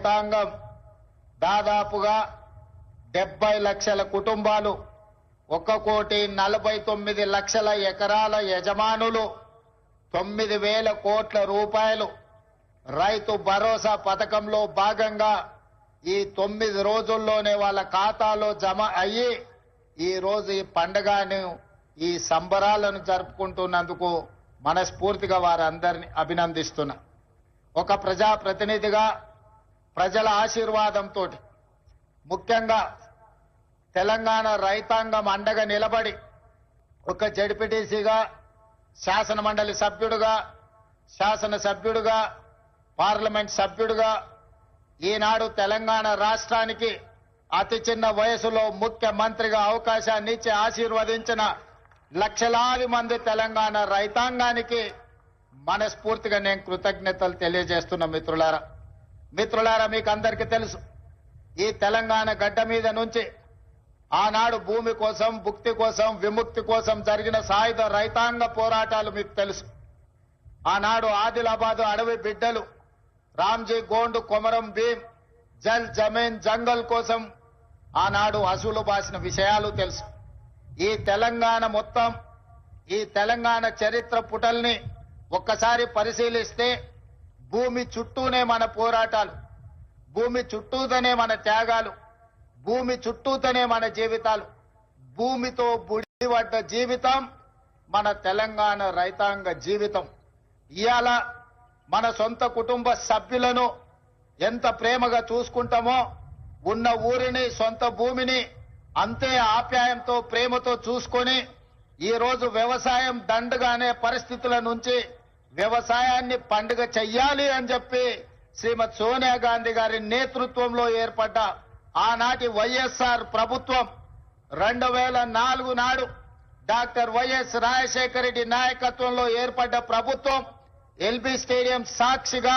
రైతాంగం దాదాపుగా 70 లక్షల కుటుంబాలు 1,49,00,000 ఎకరాల యజమానులు 9,000 కోట్ల రూపాయలు రైతు భరోసా పథకంలో భాగంగా ఈ 9 రోజుల్లోనే వాళ్ళ ఖాతాలో జమ అయ్యి ఈ రోజు ఈ పండుగను ఈ సంబరాలను జరుపుకుంటున్నందుకు మనస్ఫూర్తిగా వారందరిని అభినందిస్తున్నా. ఒక ప్రజా ప్రతినిధిగా ప్రజల ఆశీర్వాదంతో ముఖ్యంగా తెలంగాణ రైతాంగం అండగా నిలబడి ఒక జడ్పీటీసీగా శాసన మండలి సభ్యుడిగా శాసనసభ్యుడిగా పార్లమెంట్ సభ్యుడిగా ఈనాడు తెలంగాణ రాష్ట్రానికి అతి చిన్న వయసులో ముఖ్యమంత్రిగా అవకాశాన్ని ఇచ్చి ఆశీర్వదించిన లక్షలాది మంది తెలంగాణ రైతాంగానికి మనస్ఫూర్తిగా నేను కృతజ్ఞతలు తెలియజేస్తున్న మిత్రులారా మీకు అందరికీ తెలుసు ఈ తెలంగాణ గడ్డ మీద నుంచి ఆనాడు భూమి కోసం భుక్తి కోసం విముక్తి కోసం జరిగిన సాయుధ రైతాంగ పోరాటాలు మీకు తెలుసు. ఆనాడు ఆదిలాబాదు అడవి బిడ్డలు రామ్జీ గోండు కొమరం భీం జల్ జమీన్ జంగల్ కోసం ఆనాడు అసూలు బాసిన విషయాలు తెలుసు. ఈ తెలంగాణ మొత్తం ఈ తెలంగాణ చరిత్ర పుటల్ని ఒక్కసారి పరిశీలిస్తే భూమి చుట్టూనే మన పోరాటాలు, భూమి చుట్టూతోనే మన త్యాగాలు, భూమి చుట్టూతోనే మన జీవితాలు, భూమితో బుడిపడ్డ జీవితం మన తెలంగాణ రైతాంగ జీవితం. ఇవాళ మన సొంత కుటుంబ సభ్యులను ఎంత ప్రేమగా చూసుకుంటామో ఉన్న ఊరిని సొంత భూమిని అంతే ఆప్యాయంతో ప్రేమతో చూసుకొని ఈ రోజు వ్యవసాయం దండగానే పరిస్థితుల నుంచి వ్యవసాయాన్ని పండుగ చెయ్యాలి అని చెప్పి శ్రీమతి సోనియా గాంధీ గారి నేతృత్వంలో ఏర్పడ్డ ఆనాటి వైఎస్ఆర్ ప్రభుత్వం 2004 నాడు డాక్టర్ వైఎస్ రాజశేఖర రెడ్డి నాయకత్వంలో ఏర్పడ్డ ప్రభుత్వం ఎల్బీ స్టేడియం సాక్షిగా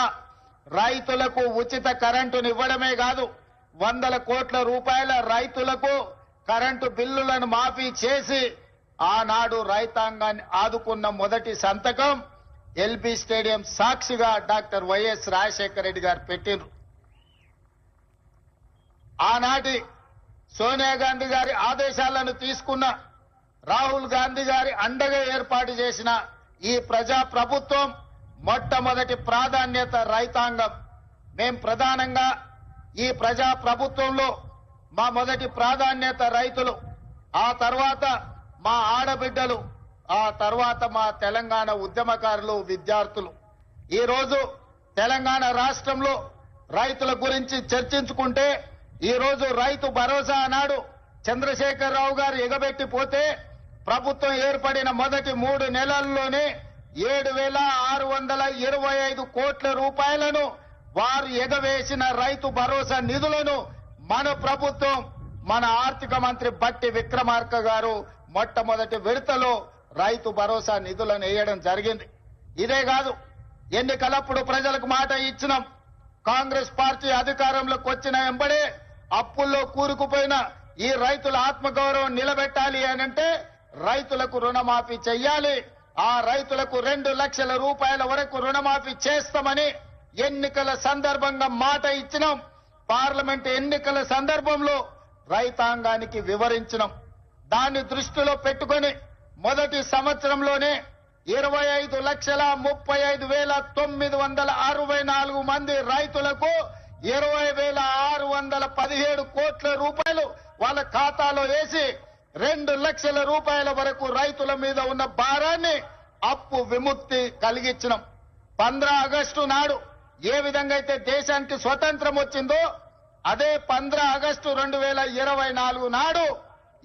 రైతులకు ఉచిత కరెంటును ఇవ్వడమే కాదు 100 కోట్ల రూపాయల రైతులకు కరెంటు బిల్లులను మాఫీ చేసి ఆనాడు రైతాంగాన్ని ఆదుకున్న మొదటి సంతకం ఎల్బీ స్టేడియం సాక్షిగా డాక్టర్ వైఎస్ రాజశేఖర రెడ్డి గారు పెట్టిండ్రు. ఆనాటి సోనియా గాంధీ గారి ఆదేశాలను తీసుకున్న రాహుల్ గాంధీ గారి అండగా ఏర్పాటు చేసిన ఈ ప్రజా ప్రభుత్వం మొట్టమొదటి ప్రాధాన్యత రైతాంగం. మేం ప్రధానంగా ఈ ప్రజా ప్రభుత్వంలో మా మొదటి ప్రాధాన్యత రైతులు, ఆ తర్వాత మా ఆడబిడ్డలు, ఆ తర్వాత మా తెలంగాణ ఉద్యమకారులు విద్యార్థులు. ఈ రోజు తెలంగాణ రాష్ట్రంలో రైతుల గురించి చర్చించుకుంటే ఈ రోజు రైతు భరోసా అన్నాడు చంద్రశేఖరరావు గారు ఎగబెట్టిపోతే ప్రభుత్వం ఏర్పడిన మొదటి 3 నెలల్లోనే 7,625 కోట్ల రూపాయలను వారు ఎగవేసిన రైతు భరోసా నిధులను మన ప్రభుత్వం మన ఆర్థిక మంత్రి బట్టి విక్రమార్క గారు మొట్టమొదటి విడతలో రైతు భరోసా నిధులను వేయడం జరిగింది. ఇదే కాదు, ఎన్నికలప్పుడు ప్రజలకు మాట ఇచ్చినాం. కాంగ్రెస్ పార్టీ అధికారంలోకి వచ్చిన వెంబడే అప్పుల్లో కూరుకుపోయిన ఈ రైతుల ఆత్మగౌరవం నిలబెట్టాలి అనంటే రైతులకు రుణమాఫీ చెయ్యాలి. ఆ రైతులకు 2 లక్షల రూపాయల వరకు రుణమాఫీ చేస్తామని ఎన్నికల సందర్భంగా మాట ఇచ్చినాం. పార్లమెంట్ ఎన్నికల సందర్భంలో రైతాంగానికి వివరించినాం. దాన్ని దృష్టిలో పెట్టుకొని మొదటి సంవత్సరంలోనే 25,35,964 మంది రైతులకు 20,617 కోట్ల రూపాయలు వాళ్ళ ఖాతాలో వేసి 2 లక్షల రూపాయల వరకు రైతుల మీద ఉన్న భారాన్ని అప్పు విముక్తి కలిగించినాం. 15 ఆగస్టు నాడు ఏ విధంగా అయితే దేశానికి స్వతంత్రం వచ్చిందో అదే 15 ఆగస్టు 2024 నాడు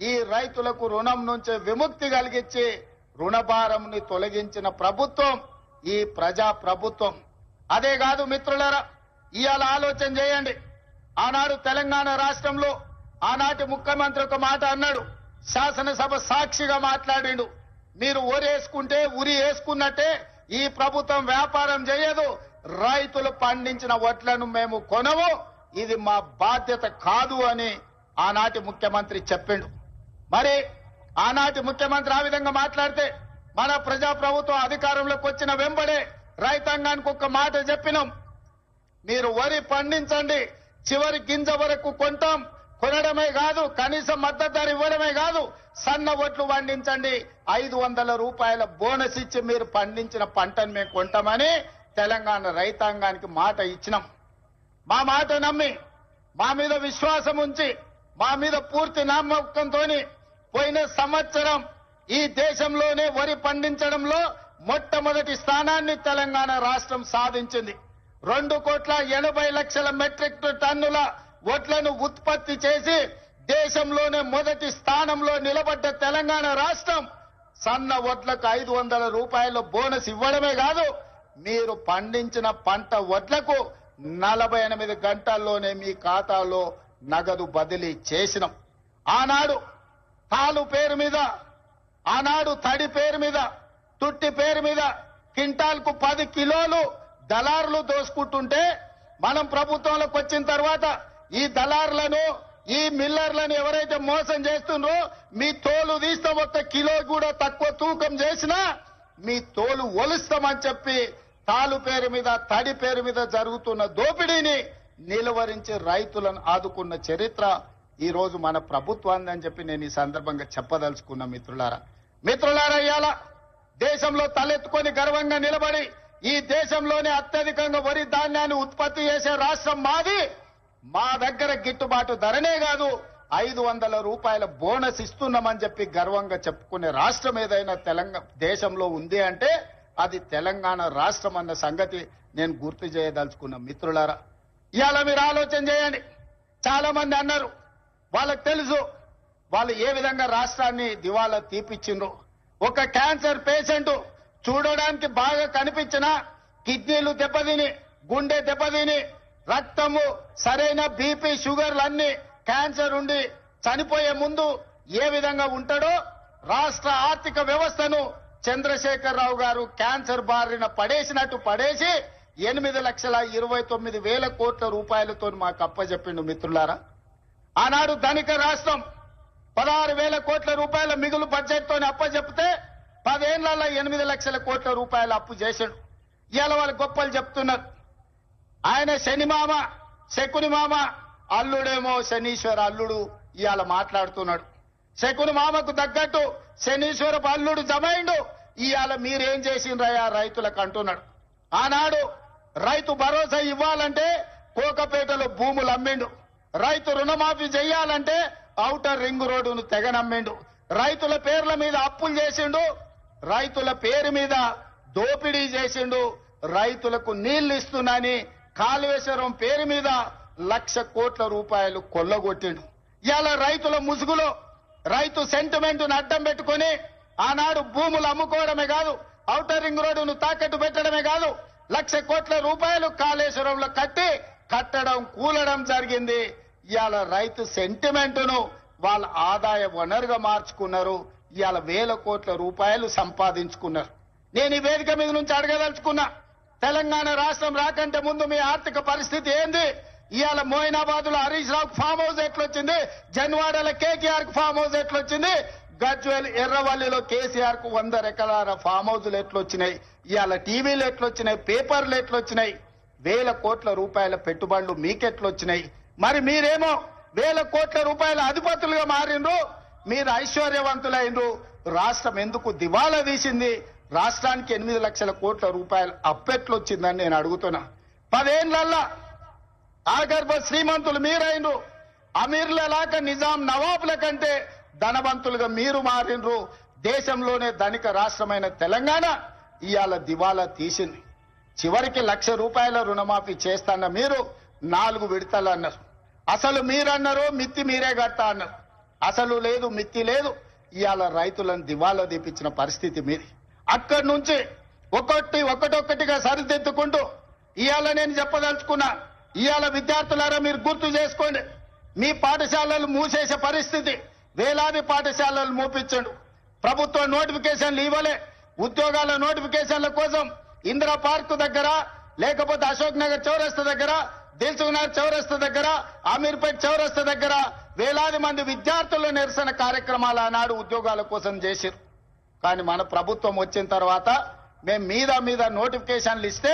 ఈ రైతులకు రుణం నుంచి విముక్తి కలిగించి రుణభారంని తొలగించిన ప్రభుత్వం ఈ ప్రజా ప్రభుత్వం. అదే కాదు మిత్రులారా, ఇవాళ ఆలోచన చేయండి. ఆనాడు తెలంగాణ రాష్ట్రంలో ఆనాటి ముఖ్యమంత్రి ఒక మాట అన్నాడు, శాసనసభ సాక్షిగా మాట్లాడిండు. మీరు ఊరేసుకుంటే ఉరి వేసుకున్నట్టే ఈ ప్రభుత్వం వ్యాపారం చేయదు, రైతులు పండించిన వడ్లను మేము కొనము, ఇది మా బాధ్యత కాదు అని ఆనాటి ముఖ్యమంత్రి చెప్పిండు. మరి ఆనాటి ముఖ్యమంత్రి ఆ విధంగా మాట్లాడితే మన ప్రజా ప్రభుత్వం అధికారంలోకి వచ్చిన వెంబడే రైతాంగానికి ఒక మాట చెప్పినాం, మీరు వరి పండించండి, చివరి గింజ వరకు కొంటాం, కొనడమే కాదు కనీస మద్దతు ధర ఇవ్వడమే కాదు, సన్న ఒట్లు పండించండి, 500 రూపాయల బోనస్ ఇచ్చి మీరు పండించిన పంటను మేము కొంటామని తెలంగాణ రైతాంగానికి మాట ఇచ్చినాం. మా మాట నమ్మి, మా మీద విశ్వాసం ఉంచి, మా మీద పూర్తి నమ్మకంతో పోయిన సంవత్సరం ఈ దేశంలోనే వరి పండించడంలో మొట్టమొదటి స్థానాన్ని తెలంగాణ రాష్ట్రం సాధించింది. 2,80,00,000 మెట్రిక్ టన్నుల వడ్లను ఉత్పత్తి చేసి దేశంలోనే మొదటి స్థానంలో నిలబడ్డ తెలంగాణ రాష్ట్రం సన్న వడ్లకు 500 రూపాయల బోనస్ ఇవ్వడమే కాదు, మీరు పండించిన పంట వడ్లకు 48 గంటల్లోనే మీ ఖాతాలో నగదు బదిలీ చేసినాం. ఆనాడు తాలు పేరు మీద, ఆనాడు తడి పేరు మీద, తుట్టి పేరు మీద క్వింటాల్కు 10 కిలోలు దళారులు దోసుకుంటుంటే మనం ప్రభుత్వంలోకి వచ్చిన తర్వాత ఈ దళారులను, ఈ మిల్లర్లను ఎవరైతే మోసం చేస్తుండ్రో మీ తోలు తీస్తాం, 1 కిలో కూడా తక్కువ తూకం చేసినా మీ తోలు ఒలుస్తామని చెప్పి తాలు పేరు మీద, తడి పేరు మీద జరుగుతున్న దోపిడీని నిలువరించి రైతులను ఆదుకున్న చరిత్ర ఈ రోజు మన ప్రభుత్వాన్ని అని చెప్పి నేను ఈ సందర్భంగా చెప్పదలుచుకున్న మిత్రులారా ఇవాళ దేశంలో తలెత్తుకొని గర్వంగా నిలబడి ఈ దేశంలోనే అత్యధికంగా వరి ధాన్యాన్ని ఉత్పత్తి చేసే రాష్ట్రం మాది. మా దగ్గర గిట్టుబాటు ధరనే కాదు 500 రూపాయల బోనస్ ఇస్తున్నామని చెప్పి గర్వంగా చెప్పుకునే రాష్ట్రం ఏదైనా తెలంగాణ దేశంలో ఉంది అంటే అది తెలంగాణ రాష్ట్రం అన్న సంగతి నేను గుర్తు చేయదలుచుకున్న మిత్రులారా. ఇవాళ మీరు ఆలోచన చేయండి. చాలా మంది అన్నారు, వాళ్ళకి తెలుసు వాళ్ళు ఏ విధంగా రాష్ట్రాన్ని దివాలా తీపిచ్చిండ్రు. ఒక క్యాన్సర్ పేషెంట్ చూడడానికి బాగా కనిపించినా కిడ్నీలు దెబ్బతిని, గుండె దెబ్బతిని, రక్తము సరైన బీపీ షుగర్లు అన్ని క్యాన్సర్ ఉండి చనిపోయే ముందు ఏ విధంగా ఉంటాడో రాష్ట్ర ఆర్థిక వ్యవస్థను చంద్రశేఖరరావు గారు క్యాన్సర్ బారిన పడేసినట్టు పడేసి 8,29,000 కోట్ల రూపాయలతో మాకు అప్పచెప్పిండు మిత్రులారా. ఆనాడు ధనిక రాష్ట్రం 16,000 కోట్ల రూపాయల మిగులు బడ్జెట్ తోని అప్పచెప్తే 10 ఏళ్లలో 8 లక్షల కోట్ల రూపాయల అప్పు చేశాడు. ఇవాళ వాళ్ళు గొప్పలు చెప్తున్నారు. ఆయన శని మామ, శకుని మామ, అల్లుడేమో శనీశ్వర అల్లుడు ఇవాళ మాట్లాడుతున్నాడు. శకుని మామకు తగ్గట్టు శనీశ్వరపు అల్లుడు జమైండు. ఇవాళ మీరేం చేసిండ్రయా రైతులకు అంటున్నాడు. ఆనాడు రైతు భరోసా ఇవ్వాలంటే కోకపేటలో భూములు అమ్మిండు. రైతు రుణమాఫీ చెయ్యాలంటే ఔటర్ రింగ్ రోడ్డును తెగనమ్మిండు. రైతుల పేర్ల మీద అప్పులు చేసిండు, రైతుల పేరు మీద దోపిడీ చేసిండు. రైతులకు నీళ్లు ఇస్తున్నాని కాళేశ్వరం పేరు మీద 1,00,000 కోట్ల రూపాయలు కొల్లగొట్టిండు. ఇవాళ రైతుల ముసుగులో రైతు సెంటిమెంట్ ను అడ్డం పెట్టుకుని ఆనాడు భూములు అమ్ముకోవడమే కాదు, ఔటర్ రింగ్ రోడ్డును తాకట్టు పెట్టడమే కాదు, 1,00,000 కోట్ల రూపాయలు కాళేశ్వరంలో కట్టడం కూలడం జరిగింది. ఇవాళ రైతు సెంటిమెంట్ ను వాళ్ళ ఆదాయ వనరుగా మార్చుకున్నారు. ఇవాళ 1,000 కోట్ల రూపాయలు సంపాదించుకున్నారు. నేను ఈ వేదిక మీద నుంచి అడగదలుచుకున్నా, తెలంగాణ రాష్ట్రం రాకంటే ముందు మీ ఆర్థిక పరిస్థితి ఏంది? ఇవాళ మోయినాబాద్ లో Harish Rao farm house ఎట్లొచ్చింది, జన్వాడలో KKR కు ఫామ్ హౌస్ ఎట్లొచ్చింది, గజ్వేల్ ఎర్రవల్లిలో కేసీఆర్ కు 100 ఎకరాల ఫామ్ హౌజులు ఎట్లొచ్చినాయి, ఇవాళ టీవీలు ఎట్లొచ్చినాయి, పేపర్లు ఎట్లొచ్చినాయి, 1,000 కోట్ల రూపాయల పెట్టుబడులు మీకెట్లొచ్చినాయి? మరి మీరేమో 1,000 కోట్ల రూపాయల అధిపతులుగా మారిండ్రు, మీరు ఐశ్వర్యవంతులైనరు. రాష్ట్రం ఎందుకు దివాలా తీసింది? రాష్ట్రానికి 8 లక్షల కోట్ల రూపాయల అప్పెట్లొచ్చిందని నేను అడుగుతున్నా. 10 ఏళ్లల్లా ఆగర్భ శ్రీమంతులు మీరైనరు. అమీర్ల లాగా నిజాం నవాబుల కంటే ధనవంతులుగా మీరు మారినరు. దేశంలోనే ధనిక రాష్ట్రమైన తెలంగాణ ఇవాళ దివాలా తీసింది. చివరికి 1,00,000 రూపాయల రుణమాఫీ చేస్తాన్న మీరు 4 విడతలు అన్నారు. అసలు మీరన్నారు మిత్తి మీరే కడతా అన్నారు. అసలు లేదు, మిత్తి లేదు. ఇవాళ రైతులను దివాలా తీపించిన పరిస్థితి మీది. అక్కడి నుంచి ఒక్కొక్కటిగా సరిదిద్దుకుంటూ ఇవాళ నేను చెప్పదలుచుకున్నా. ఇవాళ విద్యార్థులారా మీరు గుర్తు చేసుకోండి, మీ పాఠశాలలు మూసేసే పరిస్థితి, వేలాది పాఠశాలలు మూపించండు. ప్రభుత్వ నోటిఫికేషన్లు ఇవ్వలే. ఉద్యోగాల నోటిఫికేషన్ల కోసం ఇందిరా పార్క్ దగ్గర, లేకపోతే అశోక్ నగర్ చౌరస్తా దగ్గర, దిల్సుఖ్నగర్ చౌరస్తా దగ్గర, అమీర్పేట్ చౌరస్తా దగ్గర వేలాది మంది విద్యార్థుల నిరసన కార్యక్రమాలు ఆనాడు ఉద్యోగాల కోసం చేశారు. కానీ మన ప్రభుత్వం వచ్చిన తర్వాత మేము మీద నోటిఫికేషన్లు ఇస్తే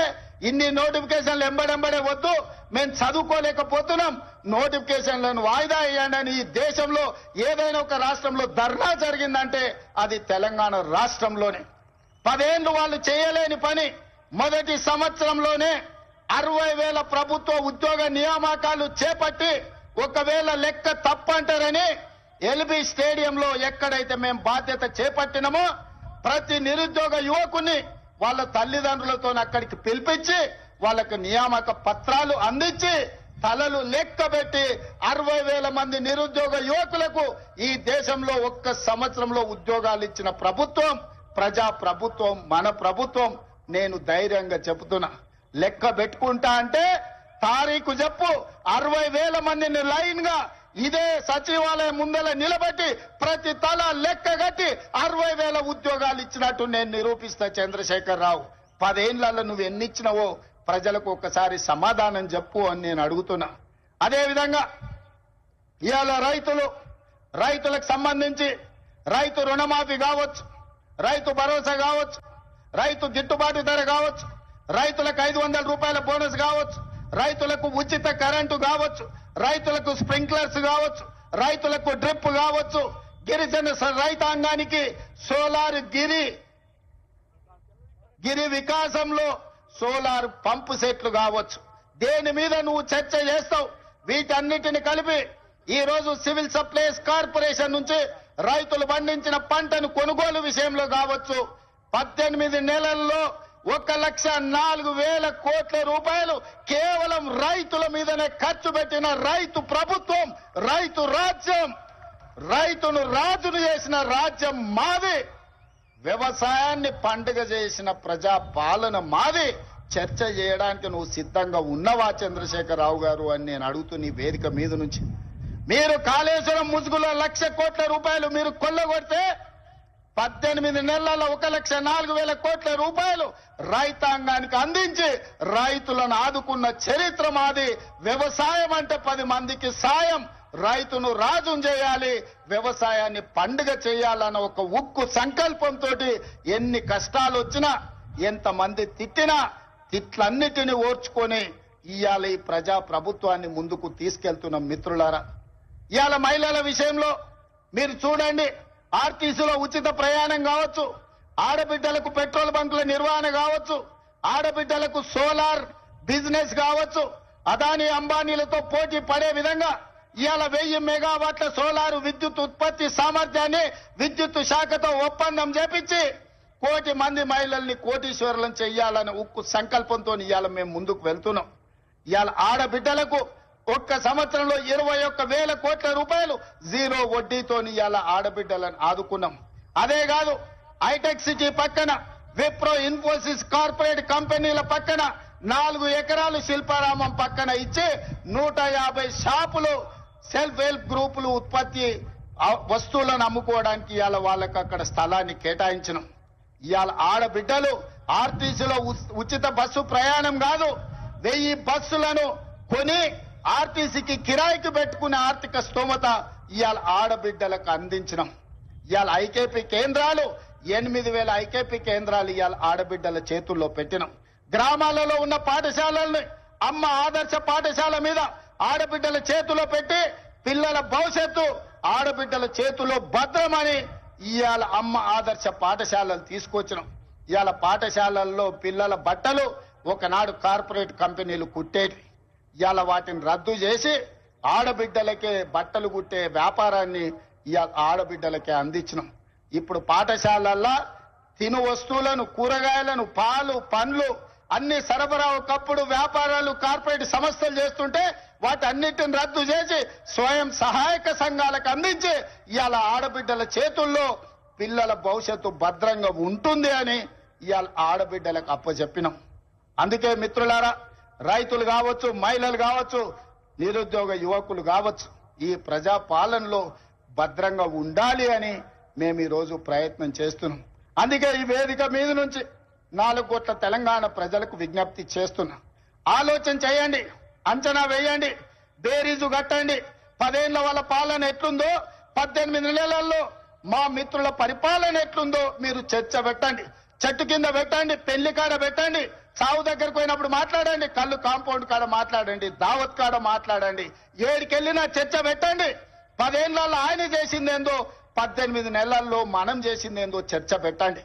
ఇన్ని నోటిఫికేషన్లు ఎంబడెంబడే వద్దు, మేము చదువుకోలేకపోతున్నాం, నోటిఫికేషన్లను వాయిదా వేయండి అని ఈ దేశంలో ఏదైనా ఒక రాష్ట్రంలో ధర్నా జరిగిందంటే అది తెలంగాణ రాష్ట్రంలోనే. 10 ఏళ్లు వాళ్ళు చేయలేని పని మొదటి సంవత్సరంలోనే 60,000 ప్రభుత్వ ఉద్యోగ నియామకాలు చేపట్టి, ఒకవేళ లెక్క తప్పంటారని ఎల్బీ స్టేడియంలో ఎక్కడైతే మేము బాధ్యత చేపట్టినామో ప్రతి నిరుద్యోగ యువకుని వాళ్ళ తల్లిదండ్రులతో అక్కడికి పిలిపించి వాళ్ళకు నియామక పత్రాలు అందించి తలలు లెక్కబెట్టి 60,000 మంది నిరుద్యోగ యువకులకు ఈ దేశంలో ఒక్క సంవత్సరంలో ఉద్యోగాలు ఇచ్చిన ప్రభుత్వం ప్రజా ప్రభుత్వం, మన ప్రభుత్వం. నేను ధైర్యంగా చెబుతున్నా, లెక్క పెట్టుకుంటా అంటే తారీఖు చెప్పు, 60,000 మందిని లైన్ గా ఇదే సచివాలయం ముందర నిలబెట్టి ప్రతి తల లెక్క కట్టి 60,000 ఉద్యోగాలు ఇచ్చినట్టు నేను నిరూపిస్తా. చంద్రశేఖర్ రావు, 10 ఏళ్లలో నువ్వు ఎన్ని ఇచ్చినావో ప్రజలకు ఒక్కసారి సమాధానం చెప్పు అని నేను అడుగుతున్నా. అదేవిధంగా ఇవాళ రైతులకు సంబంధించి రైతు రుణమాఫీ కావచ్చు, రైతు భరోసా కావచ్చు, రైతు గిట్టుబాటు ధర కావచ్చు, రైతులకు 500 రూపాయల బోనస్ కావచ్చు, రైతులకు ఉచిత కరెంటు కావచ్చు, రైతులకు స్ప్రింక్లర్స్ కావచ్చు, రైతులకు డ్రిప్ కావచ్చు, గిరిజన రైతాంగానికి సోలార్ గిరి వికాసంలో సోలార్ పంపు సెట్లు కావచ్చు. దేని మీద నువ్వు చర్చ చేస్తావు? వీటన్నిటిని కలిపి ఈ రోజు సివిల్ సప్లైస్ కార్పొరేషన్ నుంచి రైతులు పండించిన పంటను కొనుగోలు విషయంలో కావచ్చు 18 నెలల్లో 1,04,000 కోట్ల రూపాయలు కేవలం రైతుల మీదనే ఖర్చు పెట్టిన రైతు ప్రభుత్వం, రైతు రాజ్యం, రైతును రాజును చేసిన రాజ్యం మాది, వ్యవసాయాన్ని పండుగ చేసిన ప్రజా పాలన మాది. చర్చ చేయడానికి నువ్వు సిద్ధంగా ఉన్నవా చంద్రశేఖరరావు గారు అని నేను అడుగుతూ నీ వేదిక మీద నుంచి. మీరు కాళేశ్వరం ముసుగులో 1,00,000 కోట్ల రూపాయలు మీరు కొల్లగొడితే 18 నెలల్లో 1,04,000 కోట్ల రూపాయలు రైతాంగానికి అందించి రైతులను ఆదుకున్న చరిత్ర మాది. వ్యవసాయం అంటే 10 మందికి సాయం, రైతును రాజును చేయాలి, వ్యవసాయాన్ని పండుగ చేయాలన్న ఒక ఉక్కు సంకల్పంతో ఎన్ని కష్టాలు వచ్చినా ఎంతమంది తిట్టినా తిట్లన్నిటిని ఓర్చుకొని ఇవాళ ఈ ప్రజా ప్రభుత్వాన్ని ముందుకు తీసుకెళ్తున్న మిత్రులారా. ఇవాళ మహిళల విషయంలో మీరు చూడండి, ఆర్టీసీలో ఉచిత ప్రయాణం కావచ్చు, ఆడబిడ్డలకు పెట్రోల్ బంకుల నిర్వహణ కావచ్చు, ఆడబిడ్డలకు సోలార్ బిజినెస్ కావచ్చు, అదానీ అంబానీలతో పోటీ పడే విధంగా ఇవాళ 1000 మెగావాట్ల సోలారు విద్యుత్ ఉత్పత్తి సామర్థ్యాన్ని విద్యుత్ శాఖతో ఒప్పందం చేపించి 1,00,000 మంది మహిళల్ని కోటీశ్వరులను చెయ్యాలని ఉక్కు సంకల్పంతో ఇవాళ మేము ముందుకు వెళ్తున్నాం. ఇవాళ ఆడబిడ్డలకు ఒక్క సంవత్సరంలో 21,000 కోట్ల రూపాయలు జీరో వడ్డీతో ఇవాళ ఆడబిడ్డలను ఆదుకున్నాం. అదే కాదు, హైటెక్ సిటీ పక్కన విప్రో, ఇన్ఫోసిస్ కార్పొరేట్ కంపెనీల పక్కన 4 ఎకరాలు శిల్పారామం పక్కన ఇచ్చి 150 షాపులు సెల్ఫ్ హెల్ప్ గ్రూపులు ఉత్పత్తి వస్తువులను అమ్ముకోవడానికి ఇవాళ వాళ్ళకి అక్కడ స్థలాన్ని కేటాయించినాం. ఇవాళ ఆడబిడ్డలు ఆర్టీసీలో ఉచిత బస్సు ప్రయాణం కాదు, 1000 బస్సులను కొని ఆర్టీసీకి కిరాయికి పెట్టుకునే ఆర్థిక స్తోమత ఇవాళ ఆడబిడ్డలకు అందించినాం. ఇవాళ ఐకేపీ కేంద్రాలు 8,000 ఐకేపీ కేంద్రాలు ఇవాళ ఆడబిడ్డల చేతుల్లో పెట్టినాం. గ్రామాలలో ఉన్న పాఠశాలల్ని అమ్మ ఆదర్శ పాఠశాల మీద ఆడబిడ్డల చేతిలో పెట్టి పిల్లల భవిష్యత్తు ఆడబిడ్డల చేతిలో భద్రమని ఇవాళ అమ్మ ఆదర్శ పాఠశాలలు తీసుకొచ్చినాం. ఇవాళ పాఠశాలల్లో పిల్లల బట్టలు ఒకనాడు కార్పొరేట్ కంపెనీలు కుట్టేవి, ఇవాళ వాటిని రద్దు చేసి ఆడబిడ్డలకే బట్టలు కుట్టే వ్యాపారాన్ని ఇవాళ ఆడబిడ్డలకే అందించినాం. ఇప్పుడు పాఠశాలల్లో తిను వస్తువులను, కూరగాయలను, పాలు, పండ్లు అన్ని సరఫరా ఒకప్పుడు వ్యాపారాలు కార్పొరేట్ సంస్థలు చేస్తుంటే వాటన్నిటిని రద్దు చేసి స్వయం సహాయక సంఘాలకు అందించి ఇవాళ ఆడబిడ్డల చేతుల్లో పిల్లల భవిష్యత్తు భద్రంగా ఉంటుంది అని ఇవాళ ఆడబిడ్డలకు అప్పచెప్పినాం. అందుకే మిత్రులారా, రైతులు కావచ్చు, మహిళలు కావచ్చు, నిరుద్యోగ యువకులు కావచ్చు, ఈ ప్రజా పాలనలో భద్రంగా ఉండాలి అని మేము ఈరోజు ప్రయత్నం చేస్తున్నాం. అందుకే ఈ వేదిక మీద నుంచి 4 కోట్ల తెలంగాణ ప్రజలకు విజ్ఞప్తి చేస్తున్నా. ఆలోచన చేయండి, అంచనా వేయండి, బేరీజు కట్టండి. 10 ఏళ్ల వాళ్ళ పాలన ఎట్లుందో, 18 నెలల్లో మా మిత్రుల పరిపాలన ఎట్లుందో మీరు చర్చ పెట్టండి. చెట్టు కింద పెట్టండి, పెళ్లి కాడ పెట్టండి, సావు దగ్గరకు పోయినప్పుడు మాట్లాడండి, కళ్ళు కాంపౌండ్ కాడ మాట్లాడండి, దావత్ కాడ మాట్లాడండి, ఏడికెళ్ళినా చర్చ పెట్టండి. 10 ఏళ్లలో ఆయన చేసిందేందో, 18 నెలల్లో మనం చేసిందేందో చర్చ పెట్టండి.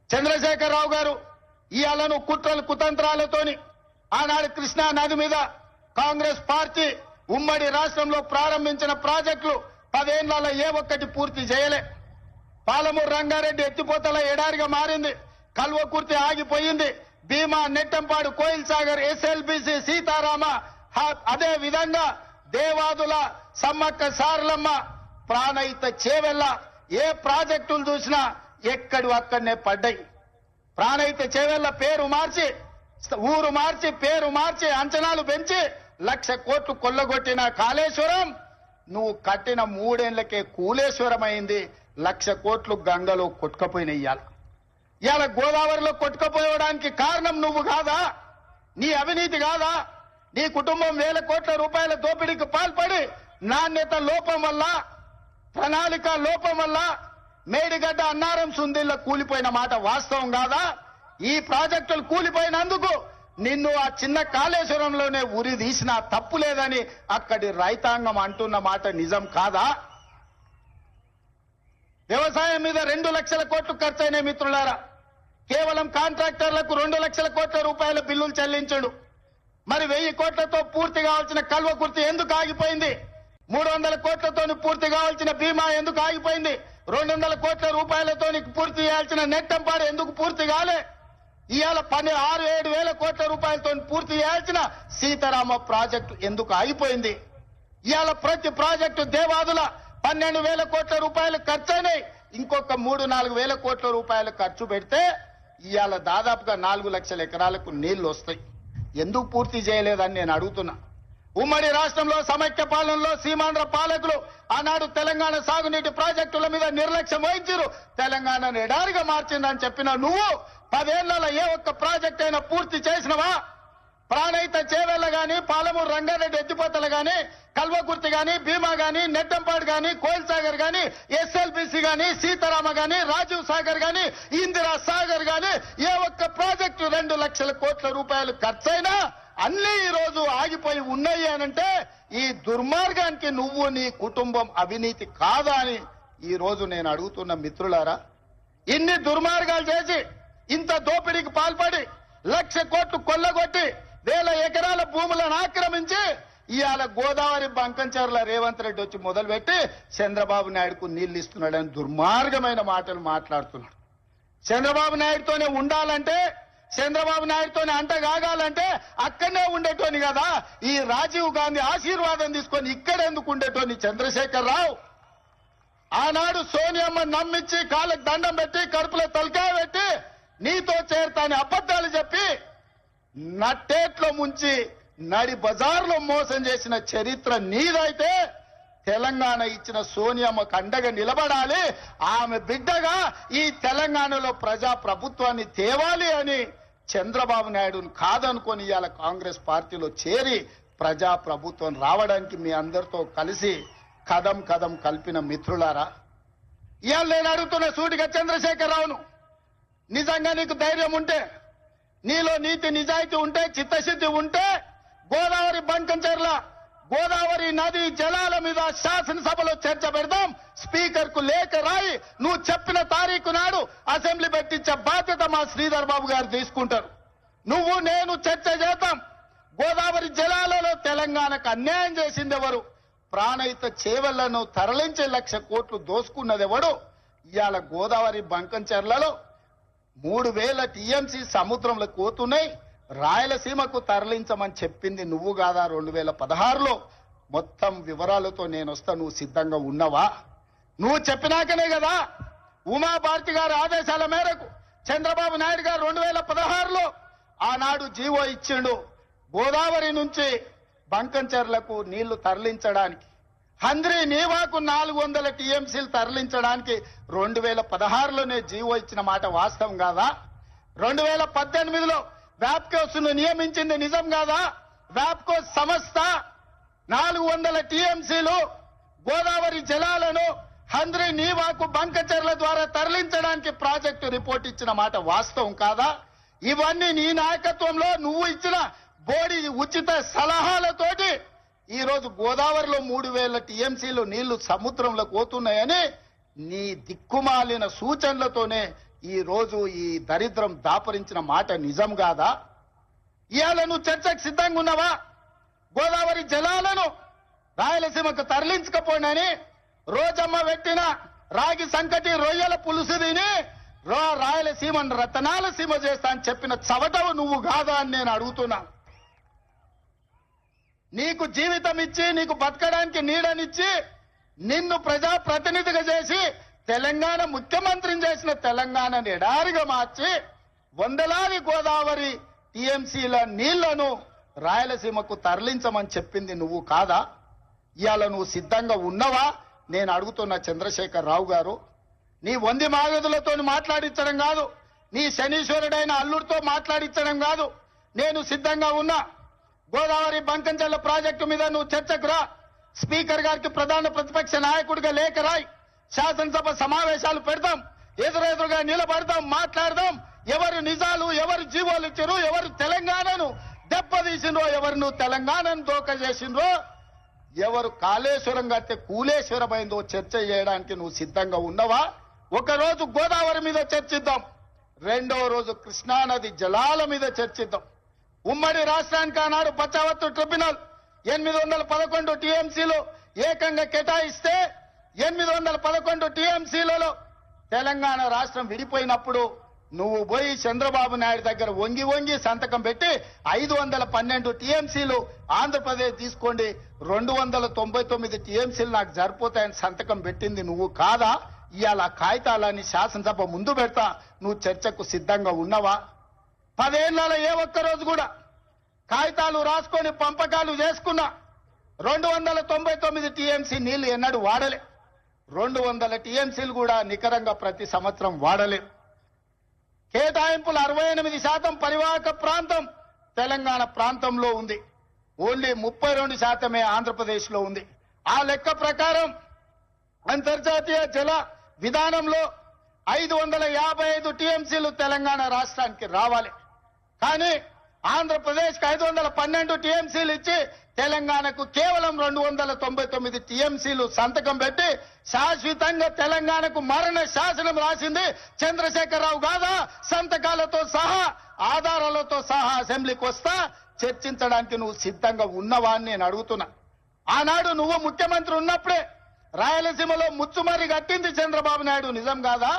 చంద్రశేఖరరావు గారు ఇవాళను కుట్రలు కుతంత్రాలతోని ఆనాడు కృష్ణా నది మీద కాంగ్రెస్ పార్టీ ఉమ్మడి రాష్ట్రంలో ప్రారంభించిన ప్రాజెక్టులు 10 ఏళ్లలో ఏ ఒక్కటి పూర్తి చేయలే. పాలమూరు రంగారెడ్డి ఎత్తిపోతల ఎడారిగా మారింది, కల్వకుర్తి ఆగిపోయింది, భీమా, నెట్టంపాడు, కోయిల్ సాగర్, ఎస్ఎల్బిసి, సీతారామ, అదే విధంగా దేవాదుల, సమ్మక్క సారలమ్మ, ప్రాణహిత చేవెళ్ళ, ఏ ప్రాజెక్టులు చూసినా ఎక్కడి అక్కడనే పడ్డాయి. ప్రాణహిత చేవెళ్ళ పేరు మార్చి, ఊరు మార్చి, పేరు మార్చి, అంచనాలు పెంచి 1,00,000 కోట్లు కొల్లగొట్టిన కాళేశ్వరం నువ్వు కట్టిన 3 ఏళ్లకే కూలేశ్వరం అయింది. 1,00,000 కోట్లు గంగలో కొట్టుకపోయినాయి. ఇవాళ గోదావరిలో కొట్టుకపోవడానికి కారణం నువ్వు కాదా? నీ అవినీతి కాదా? నీ కుటుంబం 1,000 కోట్ల రూపాయల దోపిడీకి పాల్పడి నాణ్యత లోపం వల్ల, ప్రణాళిక లోపం వల్ల మేడిగడ్డ, అన్నారం, సుందిల్ల కూలిపోయిన మాట వాస్తవం కాదా? ఈ ప్రాజెక్టులు కూలిపోయినందుకు నిన్ను ఆ చిన్న కాళేశ్వరంలోనే ఉరి తీసినా తప్పు లేదని అక్కడి రైతాంగం అంటున్న మాట నిజం కాదా? వ్యవసాయం మీద 2 లక్షల కోట్లు ఖర్చయినాయి మిత్రులారా. కేవలం కాంట్రాక్టర్లకు 2 లక్షల కోట్ల రూపాయల బిల్లులు చెల్లించడు. మరి 1000 కోట్లతో పూర్తి కావాల్సిన కల్వకుర్తి ఎందుకు ఆగిపోయింది? 300 కోట్లతో పూర్తి కావాల్సిన భీమా ఎందుకు ఆగిపోయింది? 200 కోట్ల రూపాయలతో పూర్తి చేయాల్సిన నెట్టంపాడు ఎందుకు పూర్తి కాలే? ఇవాళ 6-7 వేల కోట్ల రూపాయలతో పూర్తి చేయాల్సిన సీతారామ ప్రాజెక్టు ఎందుకు ఆగిపోయింది? ఇవాళ ప్రతి ప్రాజెక్టు దేవాదుల 12,000 కోట్ల రూపాయలు ఖర్చయినాయి. ఇంకొక 3-4 వేల కోట్ల రూపాయలు ఖర్చు పెడితే ఇవాళ దాదాపుగా 4 లక్షల ఎకరాలకు నీళ్లు వస్తాయి. ఎందుకు పూర్తి చేయలేదని నేను అడుగుతున్నా. ఉమ్మడి రాష్ట్రంలో సమైక్య పాలనలో సీమాంధ్ర పాలకులు ఆనాడు తెలంగాణ సాగునీటి ప్రాజెక్టుల మీద నిర్లక్ష్యం వహించారు, తెలంగాణను ఎడారిగా మార్చిందని చెప్పిన నువ్వు 10 ఏళ్లలో ఏ ఒక్క ప్రాజెక్ట్ అయినా పూర్తి చేసినవా? ప్రాణహిత చేవెళ్ళ గాని, పాలమూరు రంగారెడ్డి ఎత్తిపోతలు గాని, కల్వకుర్తి గాని, భీమా గాని, నెట్టంపాడు గాని, కోయిల్ సాగర్ గాని, ఎస్ఎల్బిసి గాని, సీతారామ గాని, రాజీవ్ సాగర్ గాని, ఇందిరా సాగర్ గాని ఏ ఒక్క ప్రాజెక్టు 2 లక్షల కోట్ల రూపాయలు ఖర్చైనా అన్ని ఈ రోజు ఆగిపోయి ఉన్నాయి అనంటే ఈ దుర్మార్గానికి నువ్వు, నీ కుటుంబం అవినీతి కాదా అని ఈ రోజు నేను అడుగుతున్న మిత్రులారా. ఇన్ని దుర్మార్గాలు చేసి, ఇంత దోపిడీకి పాల్పడి, 1,00,000 కోట్లు కొల్లగొట్టి, 1000 ఎకరాల భూములను ఆక్రమించి ఇవాళ గోదావరి బంకంచర్ల రేవంత్ రెడ్డి వచ్చి మొదలుపెట్టి చంద్రబాబు నాయుడుకు నీళ్లు ఇస్తున్నాడని దుర్మార్గమైన మాటలు మాట్లాడుతున్నాడు. చంద్రబాబు నాయుడుతోనే ఉండాలంటే, చంద్రబాబు నాయుడుతోనే అంటగాగాలంటే అక్కడనే ఉండేటోని కదా. ఈ రాజీవ్ గాంధీ ఆశీర్వాదం తీసుకొని ఇక్కడెందుకు ఉండేటోని చంద్రశేఖరరావు? ఆనాడు సోనియమ్మ నమ్మించి కాళ్ళకు దండం పెట్టి, కడుపులో తలకాయ పెట్టి నీతో చేరతాని అబద్ధాలు చెప్పి నట్టేట్లో ముంచి నడి బజార్లో మోసం చేసిన చరిత్ర నీదైతే తెలంగాణ ఇచ్చిన సోనియమ్మకు అండగా నిలబడాలి. ఆమె బిడ్డగా ఈ తెలంగాణలో ప్రజా ప్రభుత్వాన్ని తేవాలి అని చంద్రబాబు నాయుడును కాదనుకొని ఇవాళ కాంగ్రెస్ పార్టీలో చేరి ప్రజా ప్రభుత్వం రావడానికి మీ అందరితో కలిసి కదం కదం కలిపిన మిత్రులారా, ఇవాళ నేను అడుగుతున్న సూటిగా చంద్రశేఖరరావును, నిజంగా నీకు ధైర్యం ఉంటే, నీలో నీతి నిజాయితీ ఉంటే, చిత్తశుద్ధి ఉంటే గోదావరి బంకంచర్ల గోదావరి నది జలాల మీద శాసనసభలో చర్చ పెడదాం. స్పీకర్ కు లేఖ రాయి, నువ్వు చెప్పిన తారీఖు నాడు అసెంబ్లీ పెట్టించే బాధ్యత మా శ్రీధర్ బాబు గారు తీసుకుంటారు. నువ్వు నేను చర్చ చేద్దాం. గోదావరి జలాలలో తెలంగాణకు అన్యాయం చేసింది ఎవరు? ప్రాణహిత చేవెళ్లను తరలించే 1,00,000 కోట్లు దోసుకున్నది ఎవడు? ఇవాళ గోదావరి బంకంచర్లలో 3,000 టీఎంసీ సముద్రంలో పోతున్నాయి. రాయలసీమకు తరలించమని చెప్పింది నువ్వు కాదా? 2016లో మొత్తం వివరాలతో నేను వస్తా, నువ్వు సిద్ధంగా ఉన్నావా? నువ్వు చెప్పినాకనే కదా ఉమాభారతి గారి ఆదేశాల మేరకు చంద్రబాబు నాయుడు గారు 2016లో ఆనాడు జీవో ఇచ్చిండు. గోదావరి నుంచి బంకంచర్లకు నీళ్లు తరలించడానికి, హంద్రీ నీవాకు 400 టీఎంసీలు తరలించడానికి 2016లోనే జీవో ఇచ్చిన మాట వాస్తవం కాదా? 2018లో వ్యాప్కోస్ ను నియమించింది నిజం కాదా? వ్యాప్కోస్ సంస్థ 400 టీఎంసీలు గోదావరి జలాలను హంద్రీ నీవాకు బంకచర్ల ద్వారా తరలించడానికి ప్రాజెక్టు రిపోర్ట్ ఇచ్చిన మాట వాస్తవం కాదా? ఇవన్నీ నీ నాయకత్వంలో నువ్వు ఇచ్చిన బోడి ఉచిత సలహాలతోటి ఈ రోజు గోదావరిలో 3000 టీఎంసీలు నీళ్లు సముద్రంలో పోతున్నాయని నీ దిక్కుమాలిన సూచనలతోనే ఈ రోజు ఈ దరిద్రం దాపరించిన మాట నిజం కాదా? ఇవాళ నువ్వు చర్చకు సిద్ధంగా ఉన్నావా? గోదావరి జలాలను రాయలసీమకు తరలించకపోయినని రోజమ్మ పెట్టిన రాగి సంకటి రొయ్యల పులుసు తిని రాయలసీమను రతనాల సీమ చేస్తా అని చెప్పిన చవటవు నువ్వు కాదా అని నేను అడుగుతున్నా. నీకు జీవితం ఇచ్చి నీకు బతకడానికి నీడనిచ్చి నిన్ను ప్రజాప్రతినిధిగా చేసి తెలంగాణ ముఖ్యమంత్రిని చేసిన తెలంగాణని ఎడారిగా మార్చి వందలాది గోదావరి టీఎంసీల నీళ్లను రాయలసీమకు తరలించమని చెప్పింది నువ్వు కాదా? ఇవాళ నువ్వు సిద్ధంగా ఉన్నవా నేను అడుగుతున్న చంద్రశేఖర్ రావు గారు. నీ వంది మాగదులతో మాట్లాడించడం కాదు, నీ శనీశ్వరుడైన అల్లుడితో మాట్లాడించడం కాదు. నేను సిద్ధంగా ఉన్నా. గోదావరి బంకంచెల్ల ప్రాజెక్టు మీద నువ్వు చర్చకు రా. స్పీకర్ గారికి ప్రధాన ప్రతిపక్ష నాయకుడిగా లేఖ రాయి. శాసనసభ సమావేశాలు పెడతాం, ఎదురెదురుగా నిలబడతాం, మాట్లాడదాం. ఎవరు నిజాలు, ఎవరు జీవోలు ఇచ్చారు, ఎవరు తెలంగాణను దెబ్బతీసిండ్రో, ఎవరు నువ్వు తెలంగాణను దోక చేసిండ్రో, ఎవరు కాళేశ్వరం కడితే కూలేశ్వరమైందో చర్చ చేయడానికి నువ్వు సిద్ధంగా ఉన్నవా? ఒకరోజు గోదావరి మీద చర్చిద్దాం, రెండో రోజు కృష్ణానది జలాల మీద చర్చిద్దాం. ఉమ్మడి రాష్ట్రానికి ఆనాడు బచావత్తు ట్రిబ్యునల్ 811 టీఎంసీలు ఏకంగా కేటాయిస్తే 811 టీఎంసీలలో తెలంగాణ రాష్ట్రం విడిపోయినప్పుడు నువ్వు పోయి చంద్రబాబు నాయుడు దగ్గర వంగి వంగి సంతకం పెట్టి 512 టీఎంసీలు ఆంధ్రప్రదేశ్ తీసుకోండి, 299 టీఎంసీలు నాకు సరిపోతాయని సంతకం పెట్టింది నువ్వు కాదా? ఇవాళ కాగితాలని శాసనసభ ముందు పెడతా, నువ్వు చర్చకు సిద్ధంగా ఉన్నవా? 10 ఏళ్లలో ఏ ఒక్క రోజు కూడా కాగితాలు రాసుకొని పంపకాలు చేసుకున్నా 299 టీఎంసీ నీళ్లు ఎన్నడూ వాడలే. 200 టీఎంసీలు కూడా నికరంగా ప్రతి సంవత్సరం వాడలే. కేటాయింపులు 68% పరివాహక ప్రాంతం తెలంగాణ ప్రాంతంలో ఉంది, ఓన్లీ 32% ఆంధ్రప్రదేశ్ లో ఉంది. ఆ లెక్క ప్రకారం అంతర్జాతీయ జల విధానంలో 555 టీఎంసీలు తెలంగాణ రాష్ట్రానికి రావాలి. కానీ ఆంధ్రప్రదేశ్ కి 512 టీఎంసీలు ఇచ్చి తెలంగాణకు కేవలం 299 టీఎంసీలు సంతకం పెట్టి శాశ్వతంగా తెలంగాణకు మరణ శాసనం రాసింది చంద్రశేఖరరావు కాదా? సంతకాలతో సహా ఆధారాలతో సహా అసెంబ్లీకి వస్తా, చర్చించడానికి నువ్వు సిద్ధంగా ఉన్నవా అని నేను అడుగుతున్నా. ఆనాడు నువ్వు ముఖ్యమంత్రి ఉన్నప్పుడే రాయలసీమలో ముచ్చుమరి కట్టింది చంద్రబాబు నాయుడు, నిజం కాదా?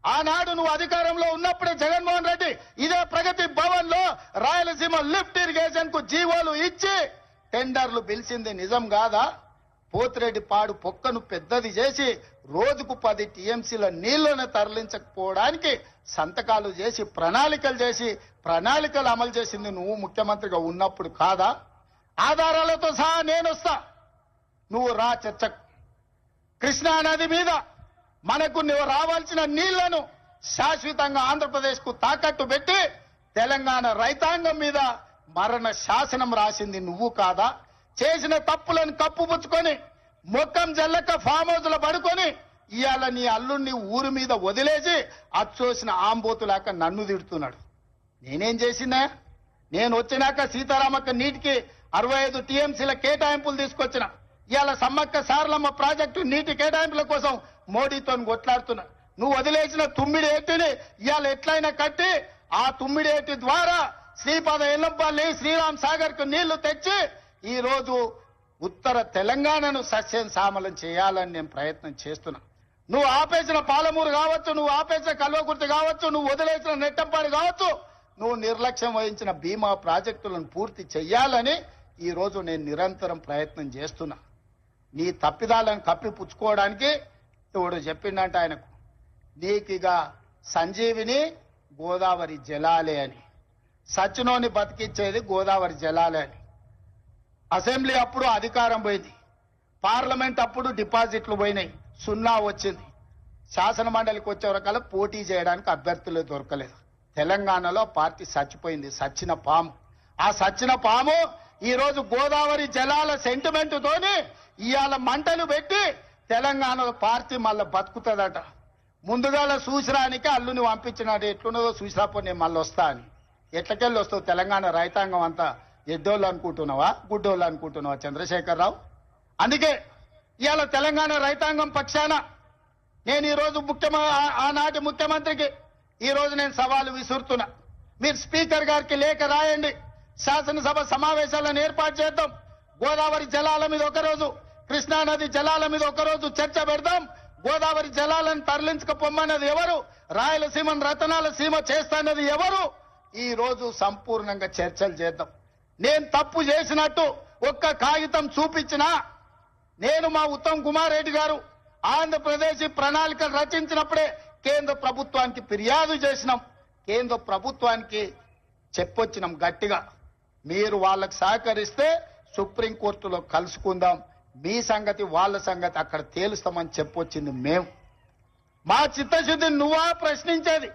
ఆనాడు నువ్వు అధికారంలో ఉన్నప్పుడే జగన్మోహన్ రెడ్డి ఇదే ప్రగతి భవన్ లో రాయలసీమ లిఫ్ట్ ఇరిగేషన్ కు జీవోలు ఇచ్చి టెండర్లు పిలిచింది, నిజం కాదా? పోతిరెడ్డి పాడు పొక్కను పెద్దది చేసి రోజుకు 10 టీఎంసీల నీళ్లను తరలించకపోవడానికి సంతకాలు చేసి ప్రణాళికలు అమలు చేసింది నువ్వు ముఖ్యమంత్రిగా ఉన్నప్పుడు కాదా? ఆధారాలతో సహా నేను వస్తా, నువ్వు రా చర్చకు. కృష్ణా నది మీద మనకు రావాల్సిన నీళ్లను శాశ్వతంగా ఆంధ్రప్రదేశ్ కు తాకట్టు పెట్టి తెలంగాణ రైతాంగం మీద మరణ శాసనం రాసింది నువ్వు కాదా? చేసిన తప్పులను కప్పుపుచ్చుకొని మొక్కం జల్లక ఫామ్ హౌస్ లో పడుకొని ఇవాళ నీ అల్లుడిని ఊరి మీద వదిలేసి అచ్చోసిన ఆంబోతులాక నన్ను తిడుతున్నాడు. నేనేం చేసినా? నేను వచ్చినాక సీతారామక్క నీటికి 65 టీఎంసీల కేటాయింపులు తీసుకొచ్చిన. ఇవాళ సమ్మక్క సారలమ్మ ప్రాజెక్టు నీటి కేటాయింపుల కోసం మోడీతో కొట్లాడుతున్నా. నువ్వు వదిలేసిన తుమ్మిడి ఏటిని ఇవాళ ఎట్లయినా కట్టి ఆ తుమ్మిడి ఏటి ద్వారా శ్రీపాద ఎల్లంపల్లి శ్రీరామ్ సాగర్ కు నీళ్లు తెచ్చి ఈ రోజు ఉత్తర తెలంగాణను సస్యం సామలం చేయాలని నేను ప్రయత్నం చేస్తున్నా. నువ్వు ఆపేసిన పాలమూరు కావచ్చు, నువ్వు ఆపేసిన కల్వకుర్తి కావచ్చు, నువ్వు వదిలేసిన నెట్టంపాడు కావచ్చు, నువ్వు నిర్లక్ష్యం వహించిన భీమా ప్రాజెక్టులను పూర్తి చెయ్యాలని ఈ రోజు నేను నిరంతరం ప్రయత్నం చేస్తున్నా. నీ తప్పిదాలను కప్పిపుచ్చుకోవడానికి ఇప్పుడు చెప్పిండంట ఆయనకు, నీకిగా సంజీవిని గోదావరి జలాలే అని, సచినోని బతికిచ్చేది గోదావరి జలాలే అని. అసెంబ్లీ అప్పుడు అధికారం పోయింది, పార్లమెంట్ అప్పుడు డిపాజిట్లు పోయినాయి, 0 వచ్చింది. శాసన మండలికి వచ్చే వరకల్లా పోటీ చేయడానికి అభ్యర్థులు దొరకలేదు. తెలంగాణలో పార్టీ చచ్చిపోయింది, సచ్చిన పాము. ఆ సచ్చిన పాము ఈ రోజు గోదావరి జలాల సెంటిమెంట్ తోని ఇవాళ మంటలు పెట్టి తెలంగాణలో పార్టీ మళ్ళా బతుకుతుందట. ముందుగాల చూసిరానికి అల్లుని పంపించినాడు. ఎట్లున్నదో చూసిరాపో నేను మళ్ళీ వస్తా అని. ఎట్లకెళ్ళి వస్తావు? తెలంగాణ రైతాంగం అంతా ఎడ్డోళ్ళు అనుకుంటున్నావా, గుడ్డోళ్ళు అనుకుంటున్నావా చంద్రశేఖరరావు? అందుకే ఇవాళ తెలంగాణ రైతాంగం పక్షాన నేను ఈరోజు ఆనాటి ముఖ్యమంత్రికి ఈరోజు నేను సవాలు విసురుతున్నా. మీరు స్పీకర్ గారికి లేఖ రాయండి, శాసనసభ సమావేశాలను ఏర్పాటు చేద్దాం. గోదావరి జలాల మీద ఒకరోజు, కృష్ణానది జలాల మీద ఒకరోజు చర్చ పెడదాం. గోదావరి జలాలను తరలించకపోమ్మన్నది ఎవరు? రాయలసీమను రతనాల సీమ చేస్తానది ఎవరు? ఈ రోజు సంపూర్ణంగా చర్చలు చేద్దాం. నేను తప్పు చేసినట్టు ఒక్క కాగితం చూపించినా, నేను మా ఉత్తమ్ కుమార్ రెడ్డి గారు ఆంధ్రప్రదేశ్ ప్రణాళికలు రచించినప్పుడే కేంద్ర ప్రభుత్వానికి ఫిర్యాదు చేసినాం. కేంద్ర ప్రభుత్వానికి చెప్పొచ్చినాం గట్టిగా, మీరు వాళ్ళకు సహకరిస్తే సుప్రీంకోర్టులో కలుసుకుందాం, మీ సంగతి వాళ్ళ సంగతి అక్కడ తేలుస్తామని చెప్పొచ్చింది మేము. మా చిత్తశుద్ధిని నువ్వా ప్రశ్నించేది?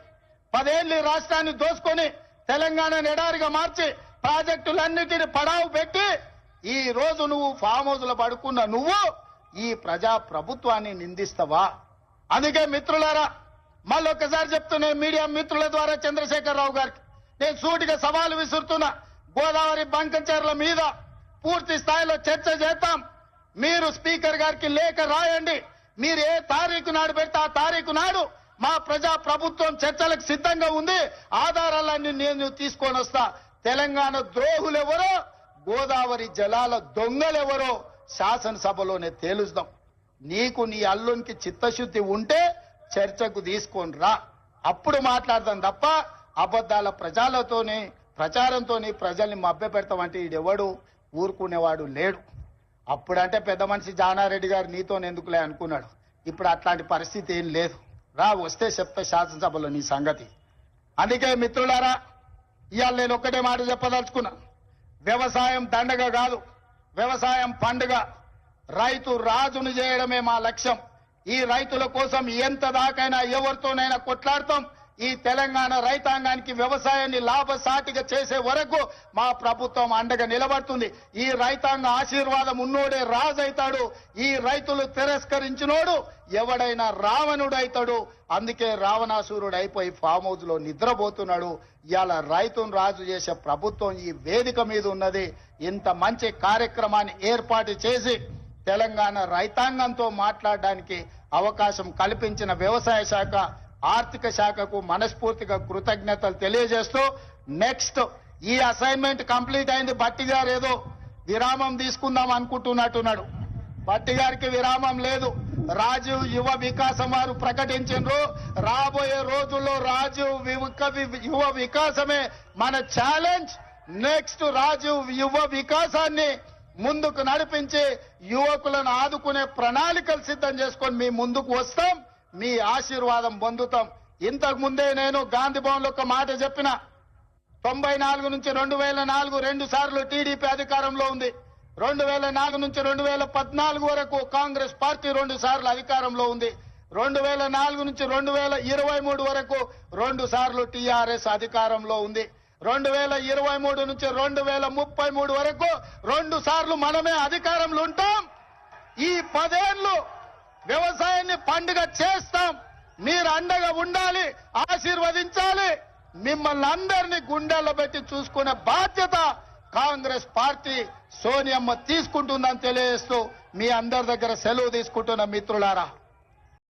10 ఏళ్ళు రాష్ట్రాన్ని దోసుకొని తెలంగాణను ఎడారిగా మార్చి ప్రాజెక్టులన్నిటిని పడావు పెట్టి ఈ రోజు నువ్వు ఫామ్ హౌస్ లో పడుకున్న నువ్వు ఈ ప్రజా ప్రభుత్వాన్ని నిందిస్తావా? అందుకే మిత్రులారా, మళ్ళొక్కసారి చెప్తున్నా మీడియా మిత్రుల ద్వారా చంద్రశేఖరరావు గారికి నేను సూటిగా సవాలు విసురుతున్నా. గోదావరి బంకంచెర్ల మీద పూర్తి స్థాయిలో చర్చ చేద్దాం. మీరు స్పీకర్ గారికి లేఖ రాయండి. మీరు ఏ తారీఖు నాడు పెడితే ఆ తారీఖు నాడు మా ప్రజా ప్రభుత్వం చర్చలకు సిద్ధంగా ఉంది. ఆధారాలన్నీ నేను తీసుకొని వస్తా. తెలంగాణ ద్రోహులెవరో, గోదావరి జలాల దొంగలెవరో శాసనసభలోనే తేలుస్తాం. నీకు నీ అల్లునికి చిత్తశుద్ధి ఉంటే చర్చకు తీసుకొని రా, అప్పుడు మాట్లాడదాం తప్ప అబద్ధాల ప్రచారంతోని ప్రజల్ని మభ్యపెడతామంటే ఈడెవడు ఊరుకునేవాడు లేడు. అప్పుడంటే పెద్ద మనిషి జానారెడ్డి గారు నీతో ఎందుకులే అనుకున్నాడు. ఇప్పుడు అట్లాంటి పరిస్థితి ఏం లేదు. రా, వస్తే చెప్తా శాసనసభలో నీ సంగతి. అందుకే మిత్రులారా, ఇవాళ నేను ఒక్కటే మాట చెప్పదలుచుకున్నా. వ్యవసాయం దండగ కాదు, వ్యవసాయం పండుగ. రైతు రాజును చేయడమే మా లక్ష్యం. ఈ రైతుల కోసం ఎంత దాకైనా ఎవరితోనైనా కొట్లాడతాం. ఈ తెలంగాణ రైతాంగానికి వ్యవసాయాన్ని లాభసాటిగా చేసే వరకు మా ప్రభుత్వం అండగా నిలబడుతుంది. ఈ రైతాంగ ఆశీర్వాదం ఉన్నోడే రాజు అవుతాడు. ఈ రైతులు తిరస్కరించినోడు ఎవడైనా రావణుడైతాడు. అందుకే రావణాసురుడు అయిపోయి ఫామ్ హౌస్ లో నిద్రపోతున్నాడు. ఇవాళ రైతును రాజు చేసే ప్రభుత్వం ఈ వేదిక మీద ఉన్నది. ఇంత మంచి కార్యక్రమాన్ని ఏర్పాటు చేసి తెలంగాణ రైతాంగంతో మాట్లాడడానికి అవకాశం కల్పించిన వ్యవసాయ శాఖ, ఆర్థిక శాఖకు మనస్ఫూర్తిగా కృతజ్ఞతలు తెలియజేస్తూ, నెక్స్ట్ ఈ అసైన్మెంట్ కంప్లీట్ అయింది. భట్టి గారు ఏదో విరామం తీసుకుందాం అనుకుంటున్నట్టున్నాడు. భట్టి గారికి విరామం లేదు. రాజీవ్ యువ వికాసం వారు ప్రకటించారు. రాబోయే రోజుల్లో రాజీవ్ యువ వికాసమే మన ఛాలెంజ్. నెక్స్ట్ రాజీవ్ యువ వికాసాన్ని ముందుకు నడిపించి యువకులను ఆదుకునే ప్రణాళికలు సిద్ధం చేసుకొని మీ ముందుకు వస్తాం. మీ ఆశీర్వాదం పొందుతాం. ఇంతకు ముందే నేను గాంధీ భవన్ లో ఒక మాట చెప్పిన. 94 నుంచి 2004 2 సార్లు టీడీపీ అధికారంలో ఉంది. 2004 నుంచి 2014 వరకు కాంగ్రెస్ పార్టీ 2 సార్లు అధికారంలో ఉంది. 2004 నుంచి 2023 వరకు 2 సార్లు టీఆర్ఎస్ అధికారంలో ఉంది. 2023 నుంచి 2033 వరకు 2 సార్లు మనమే అధికారంలో ఉంటాం. ఈ 10 ఏళ్లు వ్యవసాయాన్ని పండుగ చేస్తాం. మీరు అండగా ఉండాలి, ఆశీర్వదించాలి. మిమ్మల్ని అందరినీ గుండెల్లో పెట్టి చూసుకునే బాధ్యత కాంగ్రెస్ పార్టీ సోనియమ్మ తీసుకుంటుందని తెలియజేస్తూ మీ అందరి దగ్గర సెలవు తీసుకుంటున్న మిత్రులారా.